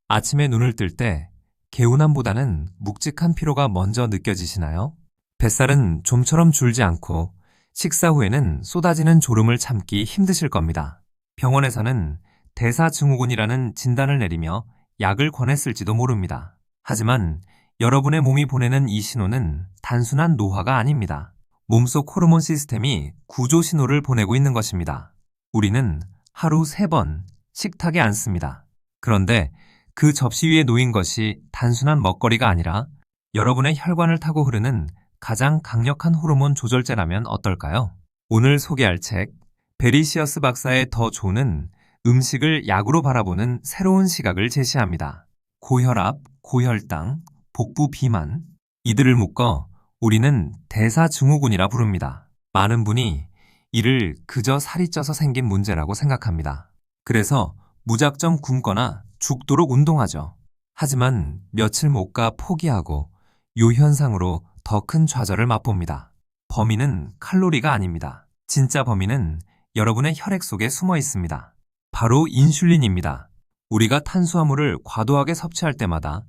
아침에 눈을 뜰 때 개운함보다는 묵직한 피로가 먼저 느껴지시나요? 뱃살은 좀처럼 줄지 않고 식사 후에는 쏟아지는 졸음을 참기 힘드실 겁니다. 병원에서는 대사증후군이라는 진단을 내리며 약을 권했을지도 모릅니다. 하지만 여러분의 몸이 보내는 이 신호는 단순한 노화가 아닙니다. 몸속 호르몬 시스템이 구조 신호를 보내고 있는 것입니다. 우리는 하루 3번 식탁에 앉습니다. 그런데 그 접시 위에 놓인 것이 단순한 먹거리가 아니라 여러분의 혈관을 타고 흐르는 가장 강력한 호르몬 조절제라면 어떨까요? 오늘 소개할 책, 베리시어스 박사의 더 좋은 음식을 약으로 바라보는 새로운 시각을 제시합니다. 고혈압, 고혈당, 복부 비만, 이들을 묶어 우리는 대사증후군이라 부릅니다. 많은 분이 이를 그저 살이 쪄서 생긴 문제라고 생각합니다. 그래서 무작정 굶거나 죽도록 운동하죠. 하지만 며칠 못 가 포기하고 요 현상으로 더 큰 좌절을 맛봅니다. 범인은 칼로리가 아닙니다. 진짜 범인은 여러분의 혈액 속에 숨어 있습니다. 바로 인슐린입니다. 우리가 탄수화물을 과도하게 섭취할 때마다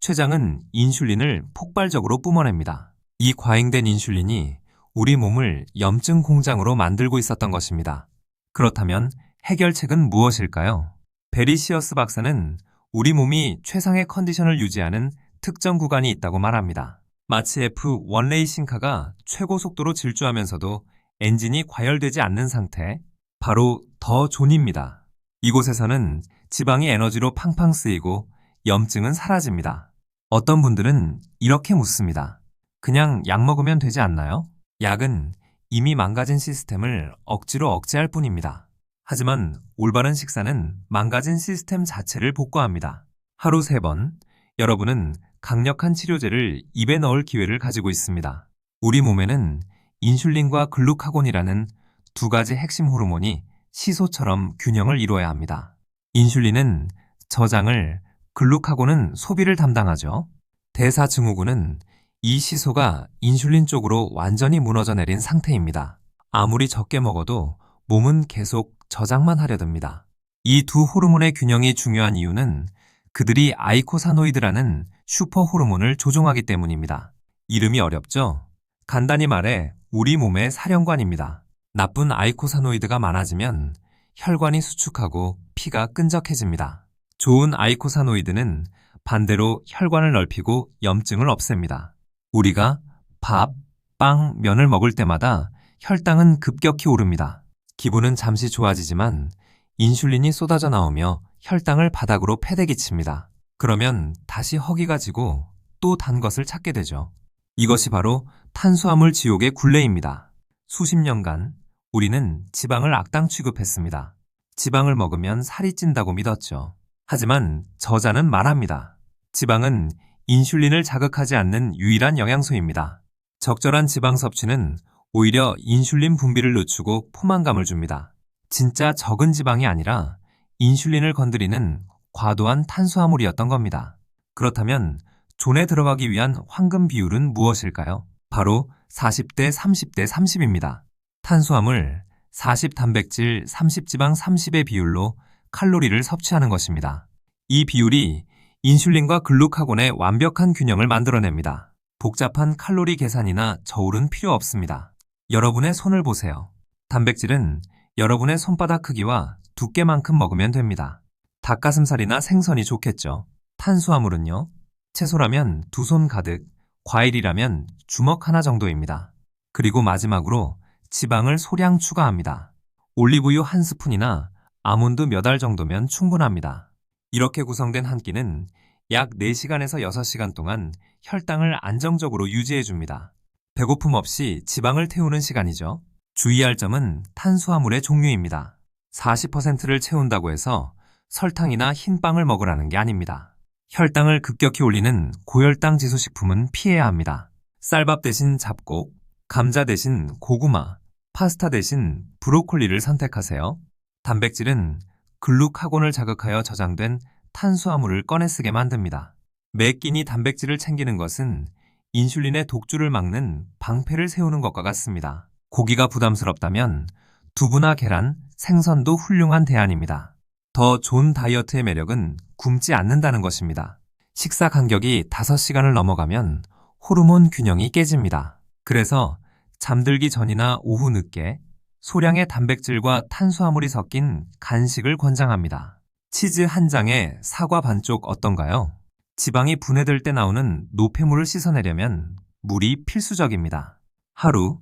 췌장은 인슐린을 폭발적으로 뿜어냅니다. 이 과잉된 인슐린이 우리 몸을 염증 공장으로 만들고 있었던 것입니다. 그렇다면 해결책은 무엇일까요? 베리시어스 박사는 우리 몸이 최상의 컨디션을 유지하는 특정 구간이 있다고 말합니다. 마치 F1 레이싱카가 최고 속도로 질주하면서도 엔진이 과열되지 않는 상태, 바로 더 존입니다. 이곳에서는 지방이 에너지로 팡팡 쓰이고 염증은 사라집니다. 어떤 분들은 이렇게 묻습니다. 그냥 약 먹으면 되지 않나요? 약은 이미 망가진 시스템을 억지로 억제할 뿐입니다. 하지만 올바른 식사는 망가진 시스템 자체를 복구합니다. 하루 3번, 여러분은 강력한 치료제를 입에 넣을 기회를 가지고 있습니다. 우리 몸에는 인슐린과 글루카곤이라는 두 가지 핵심 호르몬이 시소처럼 균형을 이루어야 합니다. 인슐린은 저장을, 글루카곤은 소비를 담당하죠. 대사증후군은 이 시소가 인슐린 쪽으로 완전히 무너져 내린 상태입니다. 아무리 적게 먹어도 몸은 계속 저장만 하려 듭니다. 이 두 호르몬의 균형이 중요한 이유는 그들이 아이코사노이드라는 슈퍼 호르몬을 조종하기 때문입니다. 이름이 어렵죠? 간단히 말해 우리 몸의 사령관입니다. 나쁜 아이코사노이드가 많아지면 혈관이 수축하고 피가 끈적해집니다. 좋은 아이코사노이드는 반대로 혈관을 넓히고 염증을 없앱니다. 우리가 밥, 빵, 면을 먹을 때마다 혈당은 급격히 오릅니다. 기분은 잠시 좋아지지만 인슐린이 쏟아져 나오며 혈당을 바닥으로 패대기칩니다. 그러면 다시 허기가 지고 또 단 것을 찾게 되죠. 이것이 바로 탄수화물 지옥의 굴레입니다. 수십 년간 우리는 지방을 악당 취급했습니다. 지방을 먹으면 살이 찐다고 믿었죠. 하지만 저자는 말합니다. 지방은 인슐린을 자극하지 않는 유일한 영양소입니다. 적절한 지방 섭취는 오히려 인슐린 분비를 늦추고 포만감을 줍니다. 진짜 적은 지방이 아니라 인슐린을 건드리는 과도한 탄수화물이었던 겁니다. 그렇다면 존에 들어가기 위한 황금 비율은 무엇일까요? 바로 40대 30대 30입니다. 탄수화물 40 단백질 30 지방 30의 비율로 칼로리를 섭취하는 것입니다. 이 비율이 인슐린과 글루카곤의 완벽한 균형을 만들어냅니다. 복잡한 칼로리 계산이나 저울은 필요 없습니다. 여러분의 손을 보세요. 단백질은 여러분의 손바닥 크기와 두께만큼 먹으면 됩니다. 닭가슴살이나 생선이 좋겠죠. 탄수화물은요? 채소라면 2손 가득, 과일이라면 주먹 하나 정도입니다. 그리고 마지막으로 지방을 소량 추가합니다. 올리브유 1스푼이나 아몬드 몇 알 정도면 충분합니다. 이렇게 구성된 한 끼는 약 4시간에서 6시간 동안 혈당을 안정적으로 유지해줍니다. 배고픔 없이 지방을 태우는 시간이죠. 주의할 점은 탄수화물의 종류입니다. 40%를 채운다고 해서 설탕이나 흰빵을 먹으라는 게 아닙니다. 혈당을 급격히 올리는 고혈당 지수 식품은 피해야 합니다. 쌀밥 대신 잡곡, 감자 대신 고구마, 파스타 대신 브로콜리를 선택하세요. 단백질은 글루카곤을 자극하여 저장된 탄수화물을 꺼내 쓰게 만듭니다. 매 끼니 단백질을 챙기는 것은 인슐린의 독주를 막는 방패를 세우는 것과 같습니다. 고기가 부담스럽다면 두부나 계란, 생선도 훌륭한 대안입니다. 더 존 다이어트의 매력은 굶지 않는다는 것입니다. 식사 간격이 5시간을 넘어가면 호르몬 균형이 깨집니다. 그래서 잠들기 전이나 오후 늦게 소량의 단백질과 탄수화물이 섞인 간식을 권장합니다. 치즈 한 장에 사과 반쪽 어떤가요? 지방이 분해될 때 나오는 노폐물을 씻어내려면 물이 필수적입니다. 하루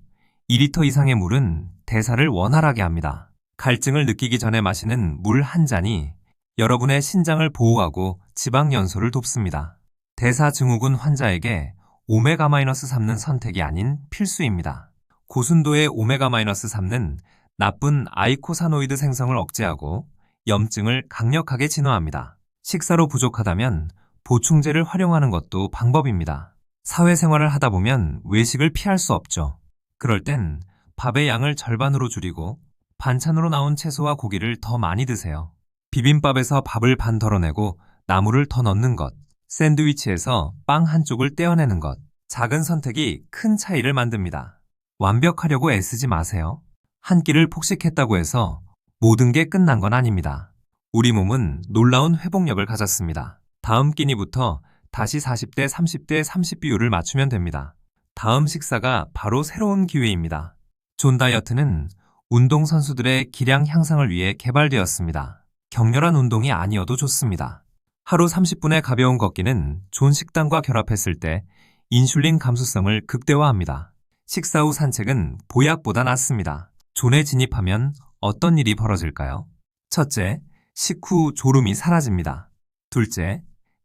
2리터 이상의 물은 대사를 원활하게 합니다. 갈증을 느끼기 전에 마시는 물 한 잔이 여러분의 신장을 보호하고 지방 연소를 돕습니다. 대사증후군 환자에게 오메가-3는 선택이 아닌 필수입니다. 고순도의 오메가-3는 나쁜 아이코사노이드 생성을 억제하고 염증을 강력하게 진화합니다. 식사로 부족하다면 보충제를 활용하는 것도 방법입니다. 사회생활을 하다 보면 외식을 피할 수 없죠. 그럴 땐 밥의 양을 절반으로 줄이고 반찬으로 나온 채소와 고기를 더 많이 드세요. 비빔밥에서 밥을 반 덜어내고 나물을 더 넣는 것, 샌드위치에서 빵 한쪽을 떼어내는 것, 작은 선택이 큰 차이를 만듭니다. 완벽하려고 애쓰지 마세요. 한 끼를 폭식했다고 해서 모든 게 끝난 건 아닙니다. 우리 몸은 놀라운 회복력을 가졌습니다. 다음 끼니부터 다시 40대 30대 30 비율을 맞추면 됩니다. 다음 식사가 바로 새로운 기회입니다. 존 다이어트는 운동선수들의 기량 향상을 위해 개발되었습니다. 격렬한 운동이 아니어도 좋습니다. 하루 30분의 가벼운 걷기는 존 식단과 결합했을 때 인슐린 감수성을 극대화합니다. 식사 후 산책은 보약보다 낫습니다. 존에 진입하면 어떤 일이 벌어질까요? 첫째, 식후 졸음이 사라집니다. 둘째,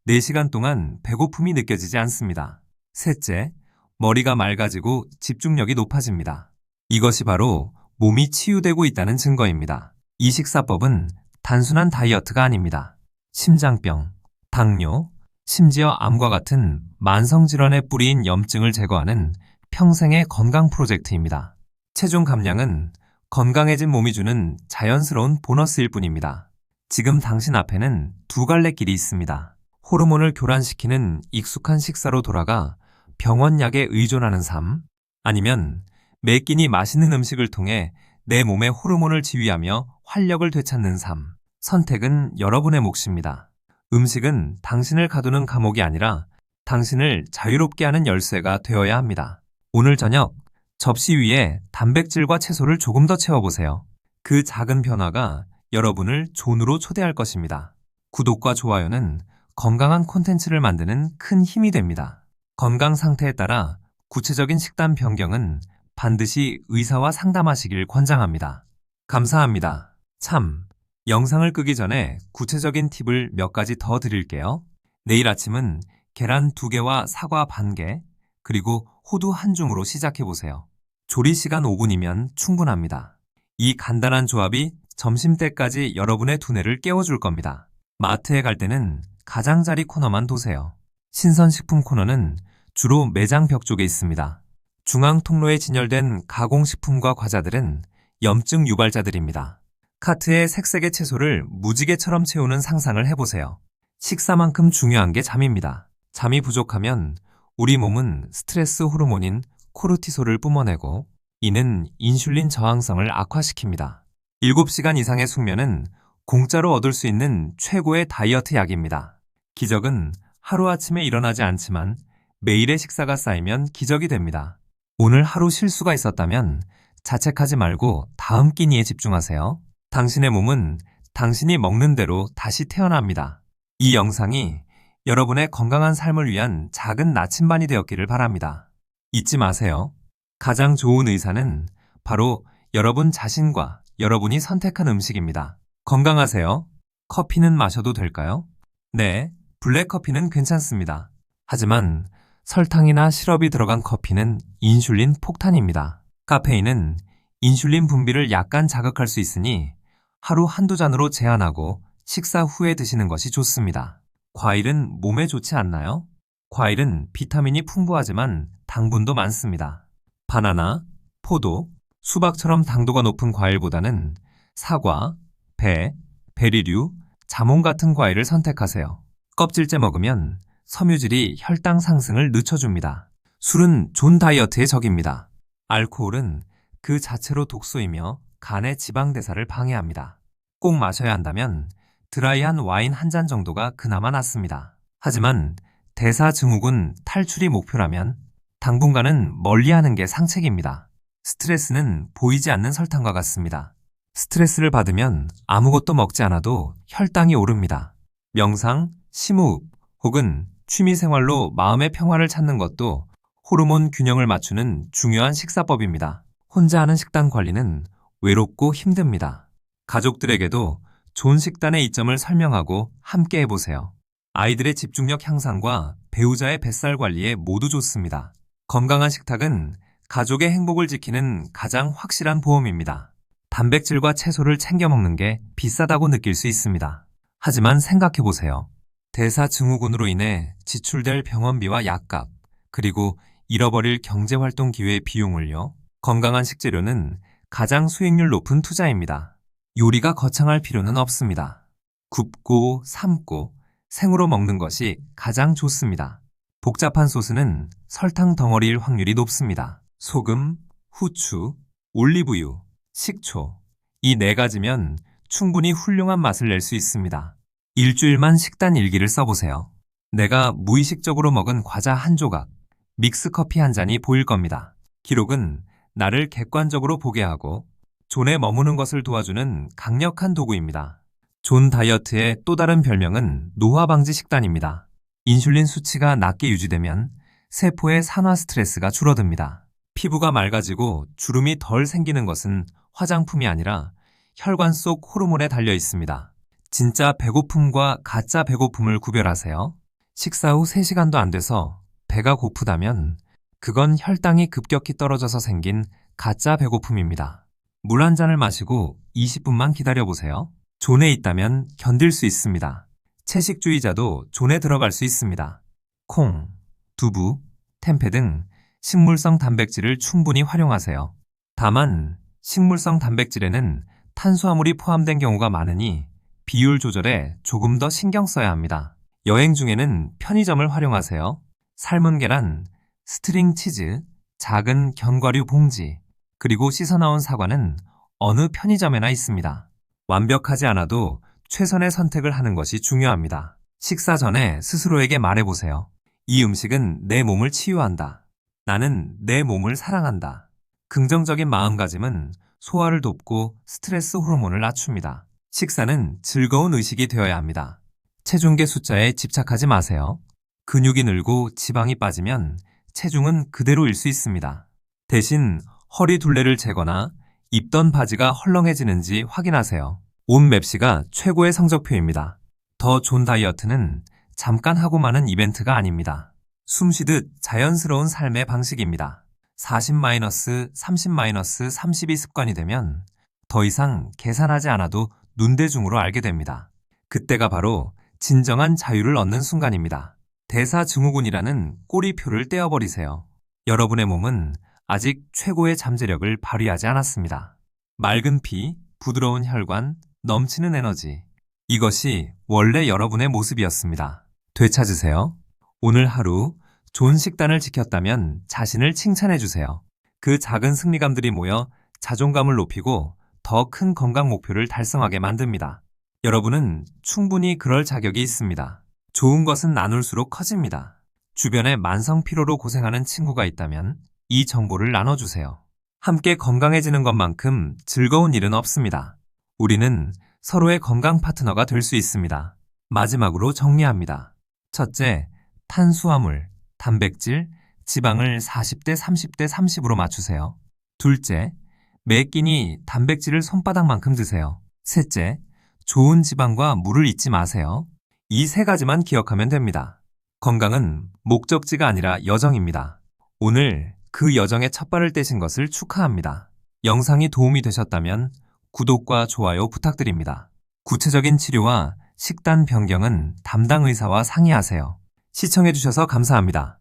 4시간 동안 배고픔이 느껴지지 않습니다. 셋째, 머리가 맑아지고 집중력이 높아집니다. 이것이 바로 몸이 치유되고 있다는 증거입니다. 이 식사법은 단순한 다이어트가 아닙니다. 심장병, 당뇨, 심지어 암과 같은 만성질환의 뿌리인 염증을 제거하는 평생의 건강 프로젝트입니다. 체중 감량은 건강해진 몸이 주는 자연스러운 보너스일 뿐입니다. 지금 당신 앞에는 두 갈래 길이 있습니다. 호르몬을 교란시키는 익숙한 식사로 돌아가 병원 약에 의존하는 삶, 아니면 매 끼니 맛있는 음식을 통해 내 몸의 호르몬을 지휘하며 활력을 되찾는 삶. 선택은 여러분의 몫입니다. 음식은 당신을 가두는 감옥이 아니라 당신을 자유롭게 하는 열쇠가 되어야 합니다. 오늘 저녁 접시 위에 단백질과 채소를 조금 더 채워보세요. 그 작은 변화가 여러분을 존으로 초대할 것입니다. 구독과 좋아요는 건강한 콘텐츠를 만드는 큰 힘이 됩니다. 건강 상태에 따라 구체적인 식단 변경은 반드시 의사와 상담하시길 권장합니다. 감사합니다. 참, 영상을 끄기 전에 구체적인 팁을 몇 가지 더 드릴게요. 내일 아침은 계란 2개와 사과 반 개, 그리고 호두 한 줌으로 시작해보세요. 조리 시간 5분이면 충분합니다. 이 간단한 조합이 점심때까지 여러분의 두뇌를 깨워줄 겁니다. 마트에 갈 때는 가장자리 코너만 도세요. 신선식품 코너는 주로 매장 벽 쪽에 있습니다. 중앙 통로에 진열된 가공식품과 과자들은 염증 유발자들입니다. 카트에 색색의 채소를 무지개처럼 채우는 상상을 해보세요. 식사만큼 중요한 게 잠입니다. 잠이 부족하면 우리 몸은 스트레스 호르몬인 코르티솔을 뿜어내고 이는 인슐린 저항성을 악화시킵니다. 7시간 이상의 숙면은 공짜로 얻을 수 있는 최고의 다이어트 약입니다. 기적은 하루아침에 일어나지 않지만 매일의 식사가 쌓이면 기적이 됩니다. 오늘 하루 실수가 있었다면 자책하지 말고 다음 끼니에 집중하세요. 당신의 몸은 당신이 먹는 대로 다시 태어납니다. 이 영상이 여러분의 건강한 삶을 위한 작은 나침반이 되었기를 바랍니다. 잊지 마세요. 가장 좋은 의사는 바로 여러분 자신과 여러분이 선택한 음식입니다. 건강하세요. 커피는 마셔도 될까요? 네, 블랙커피는 괜찮습니다. 하지만 설탕이나 시럽이 들어간 커피는 인슐린 폭탄입니다. 카페인은 인슐린 분비를 약간 자극할 수 있으니 하루 한두 잔으로 제한하고 식사 후에 드시는 것이 좋습니다. 과일은 몸에 좋지 않나요? 과일은 비타민이 풍부하지만 당분도 많습니다. 바나나, 포도, 수박처럼 당도가 높은 과일보다는 사과, 배, 베리류, 자몽 같은 과일을 선택하세요. 껍질째 먹으면 섬유질이 혈당 상승을 늦춰줍니다. 술은 존 다이어트의 적입니다. 알코올은 그 자체로 독소이며 간의 지방 대사를 방해합니다. 꼭 마셔야 한다면 드라이한 와인 한 잔 정도가 그나마 낫습니다. 하지만 대사증후군 탈출이 목표라면 당분간은 멀리하는 게 상책입니다. 스트레스는 보이지 않는 설탕과 같습니다. 스트레스를 받으면 아무것도 먹지 않아도 혈당이 오릅니다. 명상, 심호흡 혹은 취미생활로 마음의 평화를 찾는 것도 호르몬 균형을 맞추는 중요한 식사법입니다. 혼자 하는 식단 관리는 외롭고 힘듭니다. 가족들에게도 좋은 식단의 이점을 설명하고 함께 해보세요. 아이들의 집중력 향상과 배우자의 뱃살 관리에 모두 좋습니다. 건강한 식탁은 가족의 행복을 지키는 가장 확실한 보험입니다. 단백질과 채소를 챙겨 먹는 게 비싸다고 느낄 수 있습니다. 하지만 생각해보세요. 대사증후군으로 인해 지출될 병원비와 약값, 그리고 잃어버릴 경제활동 기회의 비용을요. 건강한 식재료는 가장 수익률 높은 투자입니다. 요리가 거창할 필요는 없습니다. 굽고 삶고 생으로 먹는 것이 가장 좋습니다. 복잡한 소스는 설탕 덩어리일 확률이 높습니다. 소금, 후추, 올리브유, 식초 이 네 가지면 충분히 훌륭한 맛을 낼 수 있습니다. 일주일만 식단 일기를 써보세요. 내가 무의식적으로 먹은 과자 한 조각, 믹스커피 한 잔이 보일 겁니다. 기록은 나를 객관적으로 보게 하고 존에 머무는 것을 도와주는 강력한 도구입니다. 존 다이어트의 또 다른 별명은 노화방지 식단입니다. 인슐린 수치가 낮게 유지되면 세포의 산화 스트레스가 줄어듭니다. 피부가 맑아지고 주름이 덜 생기는 것은 화장품이 아니라 혈관 속 호르몬에 달려 있습니다. 진짜 배고픔과 가짜 배고픔을 구별하세요. 식사 후 3시간도 안 돼서 배가 고프다면 그건 혈당이 급격히 떨어져서 생긴 가짜 배고픔입니다. 물 한 잔을 마시고 20분만 기다려보세요. 존에 있다면 견딜 수 있습니다. 채식주의자도 존에 들어갈 수 있습니다. 콩, 두부, 템페 등 식물성 단백질을 충분히 활용하세요. 다만 식물성 단백질에는 탄수화물이 포함된 경우가 많으니 비율 조절에 조금 더 신경 써야 합니다. 여행 중에는 편의점을 활용하세요. 삶은 계란, 스트링 치즈, 작은 견과류 봉지, 그리고 씻어나온 사과는 어느 편의점에나 있습니다. 완벽하지 않아도 최선의 선택을 하는 것이 중요합니다. 식사 전에 스스로에게 말해보세요. 이 음식은 내 몸을 치유한다. 나는 내 몸을 사랑한다. 긍정적인 마음가짐은 소화를 돕고 스트레스 호르몬을 낮춥니다. 식사는 즐거운 의식이 되어야 합니다. 체중계 숫자에 집착하지 마세요. 근육이 늘고 지방이 빠지면 체중은 그대로일 수 있습니다. 대신 허리 둘레를 재거나 입던 바지가 헐렁해지는지 확인하세요. 온 맵시가 최고의 성적표입니다. 더 존 다이어트는 잠깐 하고 마는 이벤트가 아닙니다. 숨쉬듯 자연스러운 삶의 방식입니다. 40-30-32 습관이 되면 더 이상 계산하지 않아도 눈대중으로 알게 됩니다. 그때가 바로 진정한 자유를 얻는 순간입니다. 대사증후군이라는 꼬리표를 떼어버리세요. 여러분의 몸은 아직 최고의 잠재력을 발휘하지 않았습니다. 맑은 피, 부드러운 혈관, 넘치는 에너지. 이것이 원래 여러분의 모습이었습니다. 되찾으세요. 오늘 하루 좋은 식단을 지켰다면 자신을 칭찬해주세요. 그 작은 승리감들이 모여 자존감을 높이고 더 큰 건강 목표를 달성하게 만듭니다. 여러분은 충분히 그럴 자격이 있습니다. 좋은 것은 나눌수록 커집니다. 주변에 만성 피로로 고생하는 친구가 있다면 이 정보를 나눠주세요. 함께 건강해지는 것만큼 즐거운 일은 없습니다. 우리는 서로의 건강 파트너가 될 수 있습니다. 마지막으로 정리합니다. 첫째, 탄수화물, 단백질, 지방을 40대 30대 30으로 맞추세요. 둘째, 매 끼니 단백질을 손바닥만큼 드세요. 셋째, 좋은 지방과 물을 잊지 마세요. 이 3가지만 기억하면 됩니다. 건강은 목적지가 아니라 여정입니다. 오늘 그 여정의 첫발을 떼신 것을 축하합니다. 영상이 도움이 되셨다면 구독과 좋아요 부탁드립니다. 구체적인 치료와 식단 변경은 담당 의사와 상의하세요. 시청해주셔서 감사합니다.